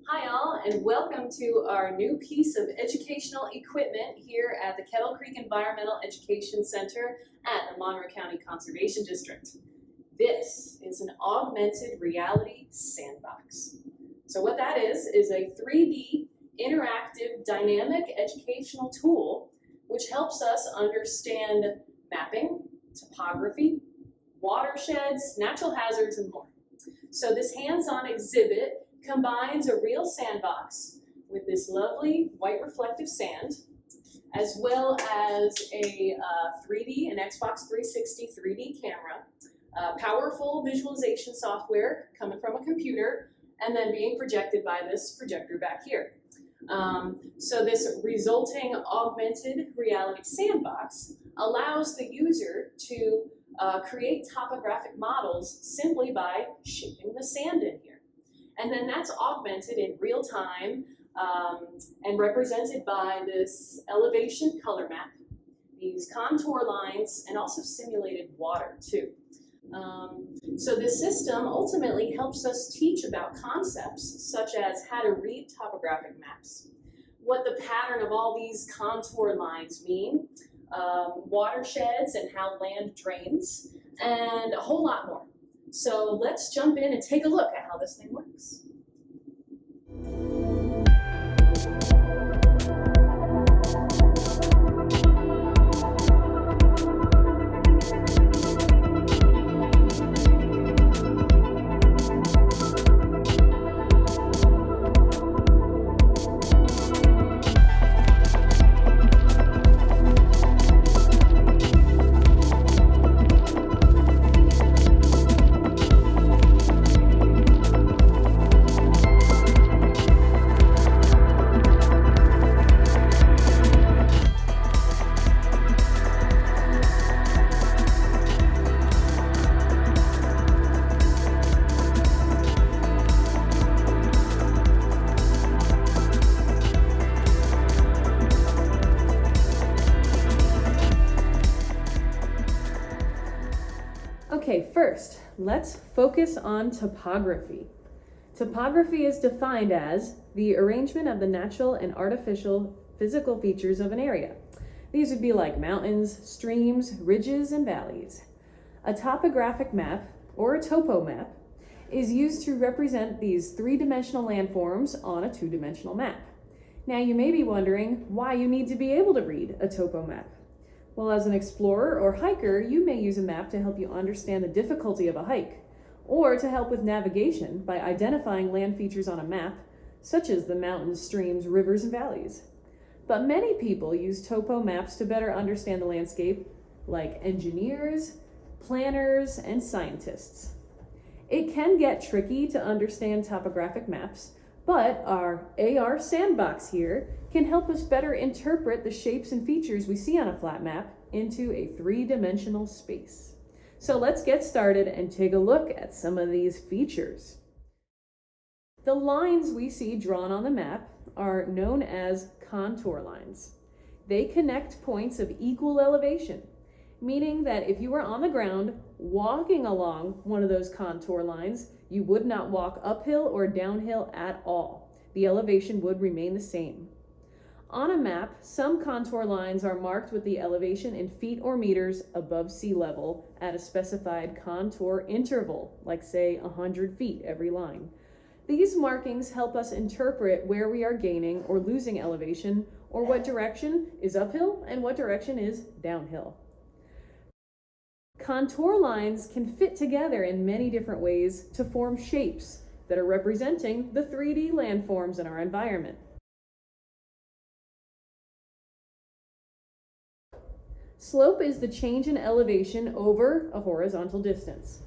Hi all, and welcome to our new piece of educational equipment here at the Kettle Creek Environmental Education Center at the Monroe County Conservation District. This is an augmented reality sandbox. So what that is a 3D interactive dynamic educational tool which helps us understand mapping, topography, watersheds, natural hazards, and more. So this hands-on exhibit combines a real sandbox with this lovely white reflective sand, as well as a 3D and Xbox 360 3D camera, powerful visualization software coming from a computer, and then being projected by this projector back here. So this resulting augmented reality sandbox allows the user to create topographic models simply by shaping the sand in here. And then that's augmented in real time and represented by this elevation color map, these contour lines, and also simulated water too. So this system ultimately helps us teach about concepts such as how to read topographic maps, what the pattern of all these contour lines mean, watersheds and how land drains, and a whole lot more. So let's jump in and take a look at how this thing works. Okay, first, let's focus on topography. Topography is defined as the arrangement of the natural and artificial physical features of an area. These would be like mountains, streams, ridges, and valleys. A topographic map, or a topo map, is used to represent these three-dimensional landforms on a two-dimensional map. Now you may be wondering why you need to be able to read a topo map. Well, as an explorer or hiker, you may use a map to help you understand the difficulty of a hike, or to help with navigation by identifying land features on a map, such as the mountains, streams, rivers, and valleys. But many people use topo maps to better understand the landscape, like engineers, planners, and scientists. It can get tricky to understand topographic maps, but our AR sandbox here can help us better interpret the shapes and features we see on a flat map into a three-dimensional space. So let's get started and take a look at some of these features. The lines we see drawn on the map are known as contour lines. They connect points of equal elevation, meaning that if you were on the ground walking along one of those contour lines, you would not walk uphill or downhill at all. The elevation would remain the same. On a map, some contour lines are marked with the elevation in feet or meters above sea level at a specified contour interval, like say 100 feet every line. These markings help us interpret where we are gaining or losing elevation, or what direction is uphill and what direction is downhill. Contour lines can fit together in many different ways to form shapes that are representing the 3D landforms in our environment. Slope is the change in elevation over a horizontal distance.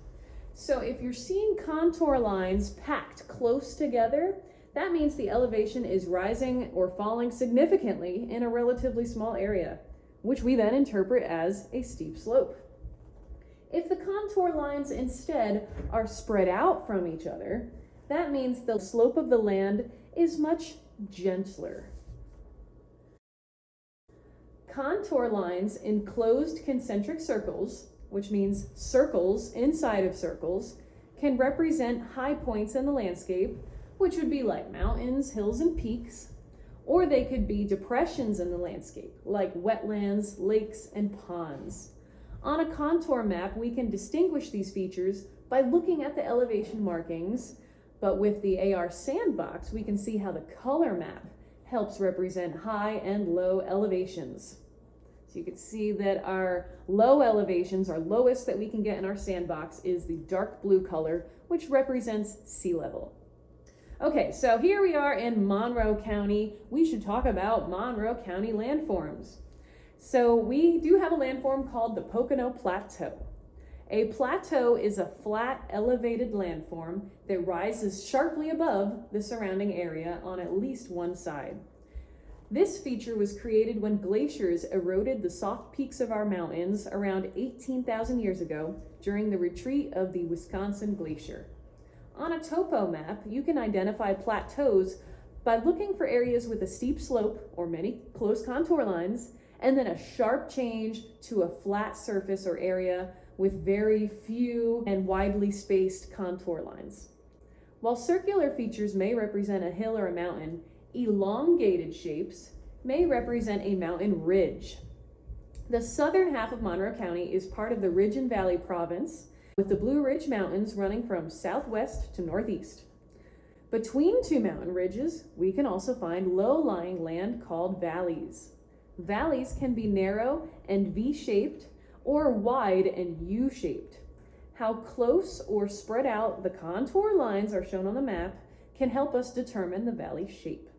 So if you're seeing contour lines packed close together, that means the elevation is rising or falling significantly in a relatively small area, which we then interpret as a steep slope. If the contour lines instead are spread out from each other, that means the slope of the land is much gentler. Contour lines in closed concentric circles, which means circles inside of circles, can represent high points in the landscape, which would be like mountains, hills, and peaks, or they could be depressions in the landscape, like wetlands, lakes, and ponds. On a contour map, we can distinguish these features by looking at the elevation markings, but with the AR Sandbox, we can see how the color map helps represent high and low elevations. So you can see that our low elevations, our lowest that we can get in our sandbox, is the dark blue color, which represents sea level. Okay, so here we are in Monroe County. We should talk about Monroe County landforms. So we do have a landform called the Pocono Plateau. A plateau is a flat, elevated landform that rises sharply above the surrounding area on at least one side. This feature was created when glaciers eroded the soft peaks of our mountains around 18,000 years ago during the retreat of the Wisconsin Glacier. On a topo map, you can identify plateaus by looking for areas with a steep slope or many close contour lines, and then a sharp change to a flat surface or area with very few and widely spaced contour lines. While circular features may represent a hill or a mountain, elongated shapes may represent a mountain ridge. The southern half of Monroe County is part of the Ridge and Valley province, with the Blue Ridge Mountains running from southwest to northeast. Between two mountain ridges, we can also find low-lying land called valleys. Valleys can be narrow and V-shaped or wide and U-shaped. How close or spread out the contour lines are shown on the map can help us determine the valley shape.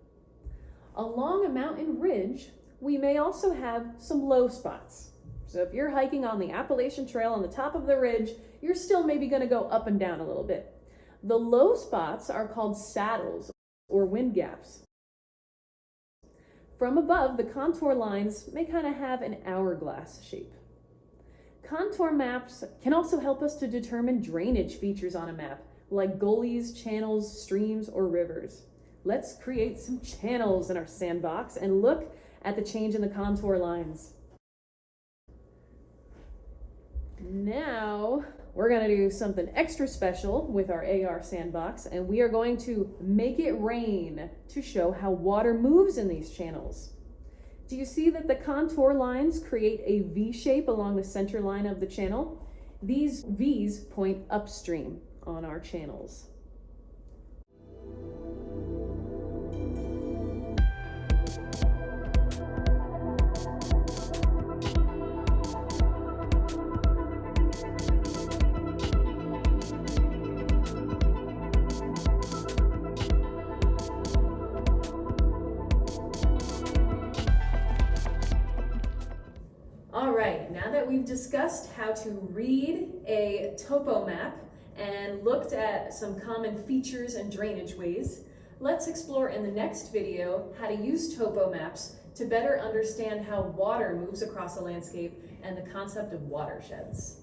Along a mountain ridge, we may also have some low spots. So if you're hiking on the Appalachian Trail on the top of the ridge, you're still maybe going to go up and down a little bit. The low spots are called saddles or wind gaps. From above, the contour lines may kind of have an hourglass shape. Contour maps can also help us to determine drainage features on a map, like gullies, channels, streams, or rivers. Let's create some channels in our sandbox and look at the change in the contour lines. Now, we're going to do something extra special with our AR sandbox, and we are going to make it rain to show how water moves in these channels. Do you see that the contour lines create a V shape along the center line of the channel? These V's point upstream on our channels. All right, now that we've discussed how to read a topo map and looked at some common features and drainage ways, let's explore in the next video how to use topo maps to better understand how water moves across a landscape and the concept of watersheds.